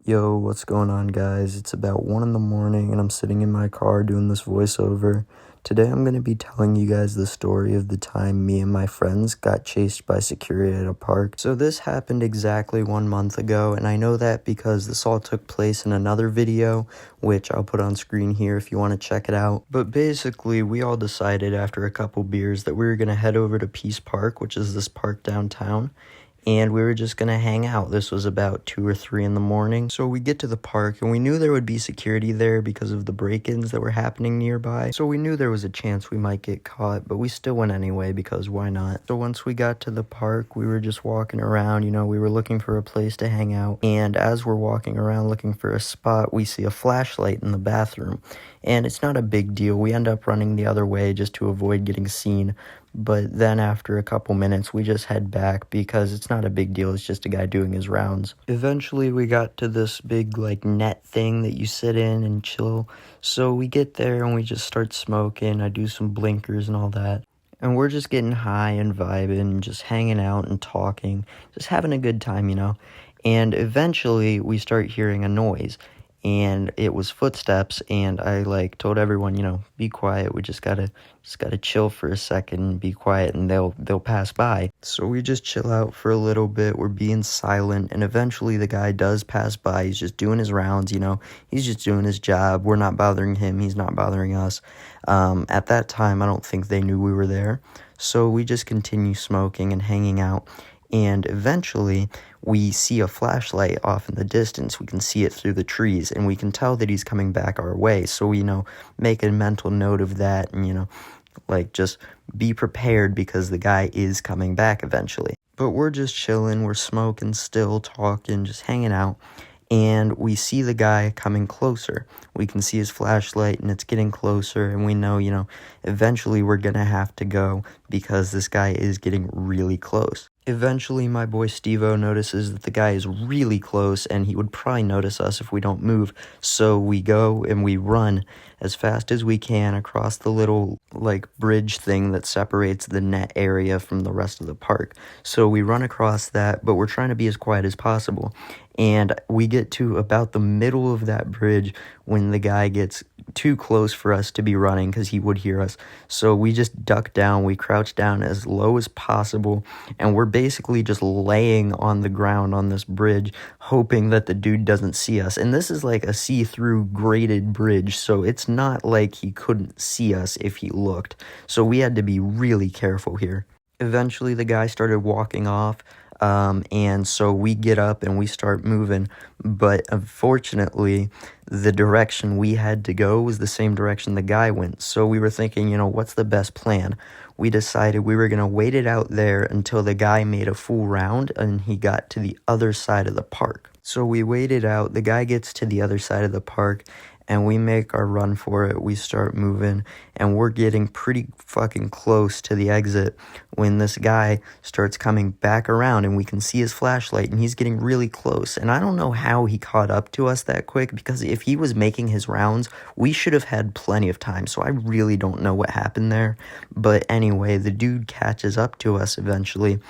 Yo, what's going on, guys? It's about 1 in the morning and I'm sitting in my car doing this voiceover. Today I'm going to be telling you guys the story of the time me and my friends got chased by security at a park. So this happened exactly 1 month ago, and I know that because this all took place in another video, which I'll put on screen here if you want to check it out. But basically, we all decided after a couple beers that we were going to head over to Peace Park, which is this park downtown, and we were just gonna hang out. This was about 2 or 3 in the morning. So we get to the park, and we knew there would be security there because of the break-ins that were happening nearby. So we knew there was a chance we might get caught, but we still went anyway because why not? So once we got to the park, we were just walking around, we were looking for a place to hang out. And as we're walking around looking for a spot, we see a flashlight in the bathroom. And it's not a big deal. We end up running the other way just to avoid getting seen. But then after a couple minutes, we just head back because it's not a big deal. It's just a guy doing his rounds. Eventually, we got to this big, net thing that you sit in and chill. So we get there and we just start smoking. I do some blinkers and all that. And we're just getting high and vibing, just hanging out and talking, just having a good time, And eventually, we start hearing a noise. And it was footsteps, and I told everyone, be quiet. We just gotta chill for a second and be quiet, and they'll pass by. So we just chill out for a little bit. We're being silent, and eventually the guy does pass by. He's just doing his rounds, he's just doing his job. We're not bothering him. He's not bothering us. At that time, I don't think they knew we were there. So we just continue smoking and hanging out. And eventually, we see a flashlight off in the distance. We can see it through the trees, and we can tell that he's coming back our way. So we, make a mental note of that and, just be prepared because the guy is coming back eventually. But we're just chilling, we're smoking still, talking, just hanging out. And we see the guy coming closer. We can see his flashlight, and it's getting closer, and we know, eventually we're gonna have to go because this guy is getting really close. Eventually, my boy Steve-O notices that the guy is really close, and he would probably notice us if we don't move. So we go and we run as fast as we can across the little, bridge thing that separates the net area from the rest of the park. So we run across that, but we're trying to be as quiet as possible. And we get to about the middle of that bridge when the guy gets too close for us to be running because he would hear us. So we just duck down, we crouch down as low as possible, and we're basically just laying on the ground on this bridge, hoping that the dude doesn't see us. And this is like a see-through graded bridge, so it's not like he couldn't see us if he looked. So we had to be really careful here. Eventually, the guy started walking off. And so we get up and we start moving, but unfortunately, the direction we had to go was the same direction the guy went. So we were thinking, what's the best plan? We decided we were going to wait it out there until the guy made a full round and he got to the other side of the park. So we waited out, the guy gets to the other side of the park, and we make our run for it. We start moving, and we're getting pretty fucking close to the exit when this guy starts coming back around, and we can see his flashlight, and he's getting really close. And I don't know how he caught up to us that quick, because if he was making his rounds, we should have had plenty of time. So I really don't know what happened there. But anyway, the dude catches up to us eventually,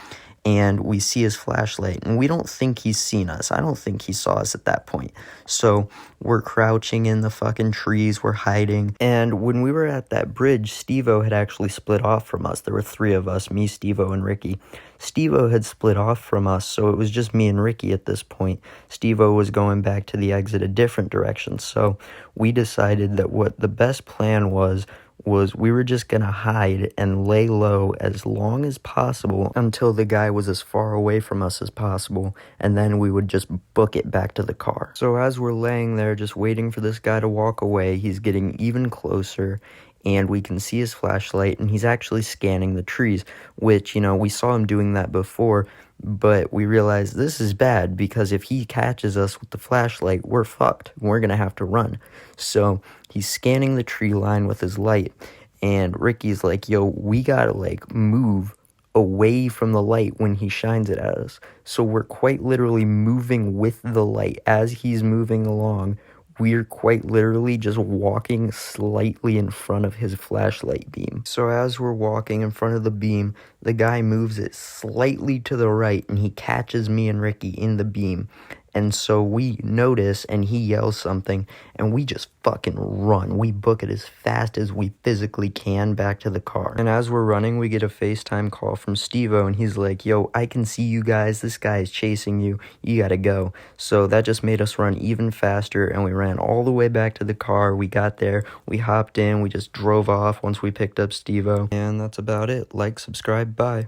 and we see his flashlight, and we don't think he's seen us. I don't think he saw us at that point. So we're crouching in the fucking trees, we're hiding, and when we were at that bridge, Steve-O had actually split off from us. There were 3 of us, me, Steve-O, and Ricky. Steve-O had split off from us, so it was just me and Ricky at this point. Steve-O was going back to the exit a different direction, so we decided that what the best plan was we were just gonna hide and lay low as long as possible until the guy was as far away from us as possible, and then we would just book it back to the car. So as we're laying there just waiting for this guy to walk away, he's getting even closer, and we can see his flashlight, and he's actually scanning the trees, which, we saw him doing that before, but we realized this is bad because if he catches us with the flashlight, we're fucked. We're going to have to run. So he's scanning the tree line with his light, and Ricky's like, yo, we got to move away from the light when he shines it at us. So we're quite literally moving with the light as he's moving along. We're quite literally just walking slightly in front of his flashlight beam. So as we're walking in front of the beam, the guy moves it slightly to the right, and he catches me and Ricky in the beam. And so we notice and he yells something and we just fucking run. We book it as fast as we physically can back to the car. And as we're running, we get a FaceTime call from Steve-O and he's like, yo, I can see you guys. This guy is chasing you. You gotta go. So that just made us run even faster and we ran all the way back to the car. We got there, we hopped in, we just drove off once we picked up Steve-O. And that's about it. Like, subscribe, bye.